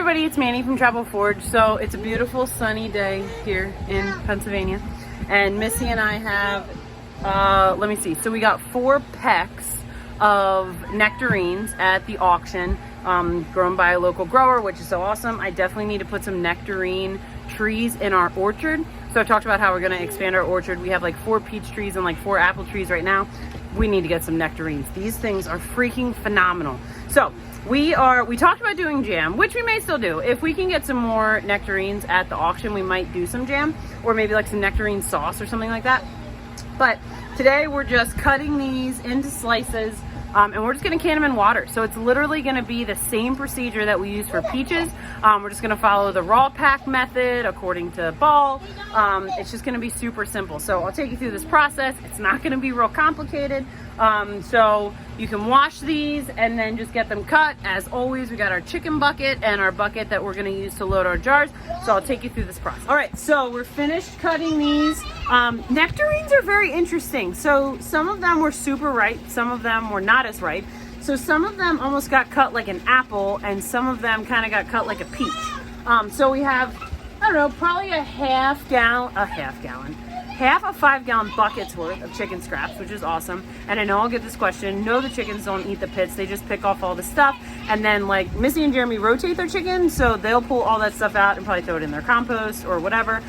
everybody, it's Manny from Travel Forge. So it's a beautiful sunny day here in Pennsylvania, and Missy and I have, let me see, so we got 4 pecks of nectarines at the auction, grown by a local grower, which is so awesome. I definitely need to put some nectarine trees in our orchard. So I talked about how we're going to expand our orchard. We have like 4 peach trees and like 4 apple trees right now. We need to get some nectarines. These things are freaking phenomenal. So we talked about doing jam, which we may still do. If we can get some more nectarines at the auction, we might do some jam, or maybe like some nectarine sauce or something like that. But today we're just cutting these into slices, and we're just gonna can them in water. So it's literally gonna be the same procedure that we use for peaches. We're just gonna follow the raw pack method according to Ball. It's just gonna be super simple. So I'll take you through this process. It's not gonna be real complicated. So you can wash these and then just get them cut. As always, we got our chicken bucket and our bucket that we're gonna use to load our jars. So I'll take you through this process. All right, so we're finished cutting these. Nectarines are very interesting. So some of them were super ripe, some of them were not as ripe. So some of them almost got cut like an apple, and some of them kind of got cut like a peach. So we have, I don't know, probably half a 5-gallon bucket's worth of chicken scraps, which is awesome. And I know I'll get this question. No, the chickens don't eat the pits. They just pick off all the stuff. And then like Missy and Jeremy rotate their chicken, so they'll pull all that stuff out and probably throw it in their compost or whatever.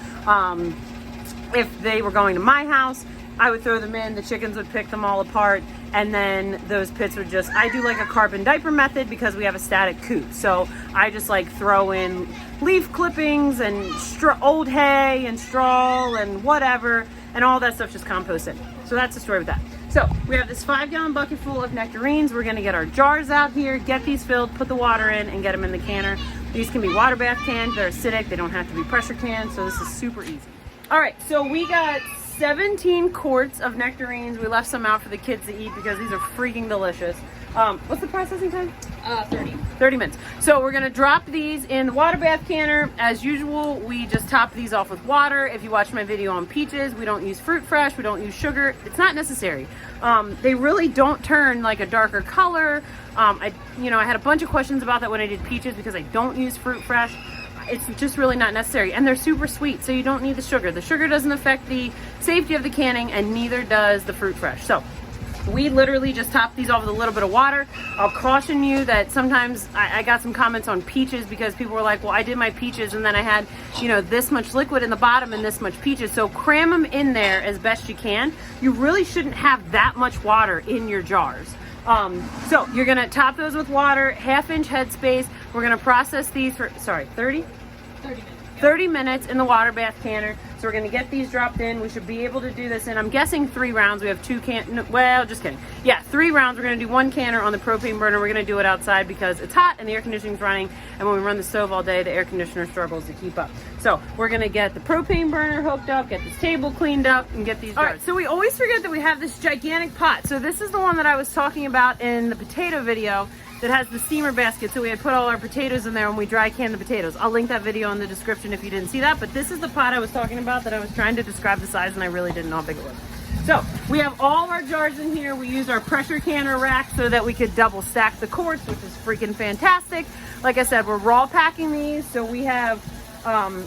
If they were going to my house, I would throw them in, the chickens would pick them all apart, and then those pits would just, I do like a carbon diaper method because we have a static coop. So I just like throw in leaf clippings and old hay and straw and whatever, and all that stuff just composts in. So that's the story with that. So we have this 5-gallon bucket full of nectarines. We're gonna get our jars out here, get these filled, put the water in, and get them in the canner. These can be water bath cans, they're acidic, they don't have to be pressure cans, so this is super easy. All right, so we got 17 quarts of nectarines. We left some out for the kids to eat because these are freaking delicious. What's the processing time? 30 minutes. So we're gonna drop these in the water bath canner. As usual, we just top these off with water. If you watch my video on peaches, we don't use fruit fresh, we don't use sugar. It's not necessary. They really don't turn like a darker color. I had a bunch of questions about that when I did peaches because I don't use fruit fresh. It's just really not necessary, and they're super sweet, so you don't need the sugar. The sugar doesn't affect the safety of the canning, and neither does the fruit fresh. So we literally just top these off with a little bit of water. I'll caution you that sometimes I got some comments on peaches because people were like, well, I did my peaches and then I had, this much liquid in the bottom and this much peaches. So cram them in there as best you can. You really shouldn't have that much water in your jars. So you're gonna top those with water, 1/2-inch headspace. We're gonna process these for, 30 minutes. 30 minutes in the water bath canner. So we're gonna get these dropped in. We should be able to do this in, I'm guessing 3 rounds. We have 2 just kidding. Yeah, 3 rounds. We're gonna do 1 canner on the propane burner. We're gonna do it outside because it's hot and the air conditioning's running. And when we run the stove all day, the air conditioner struggles to keep up. So we're gonna get the propane burner hooked up, get this table cleaned up, and get these jars. All right, so we always forget that we have this gigantic pot. So this is the one that I was talking about in the potato video that has the steamer basket. So we had put all our potatoes in there when we dry canned the potatoes. I'll link that video in the description if you didn't see that, but this is the pot I was talking about that I was trying to describe the size and I really didn't know how big it was. So we have all our jars in here. We use our pressure canner rack so that we could double stack the quarts, which is freaking fantastic. Like I said, we're raw packing these. So we have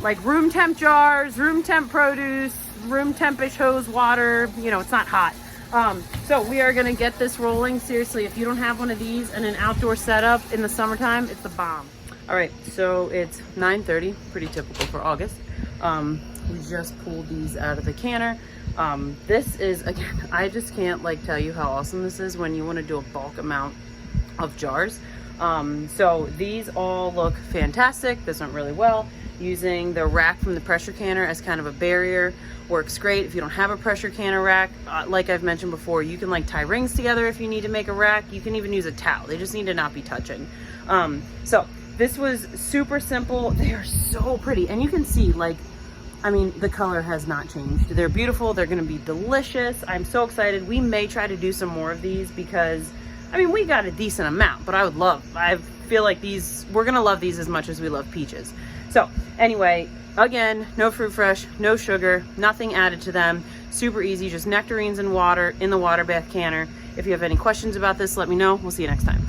like room temp jars, room temp produce, room tempish hose water. It's not hot. So we are gonna get this rolling. Seriously, if you don't have one of these and an outdoor setup in the summertime, it's the bomb. All right, so it's 9:30, pretty typical for August. We just pulled these out of the canner. This is, again, I just can't tell you how awesome this is when you wanna do a bulk amount of jars. So these all look fantastic. This went really well. Using the rack from the pressure canner as kind of a barrier works great. If you don't have a pressure canner rack, like I've mentioned before, you can tie rings together if you need to make a rack. You can even use a towel. They just need to not be touching. So this was super simple. They are so pretty, and you can see the color has not changed. They're beautiful. They're gonna be delicious. I'm so excited. We may try to do some more of these because we got a decent amount, but I feel like we're gonna love these as much as we love peaches. So anyway, again, no fruit fresh, no sugar, nothing added to them. Super easy, just nectarines and water in the water bath canner. If you have any questions about this, let me know. We'll see you next time.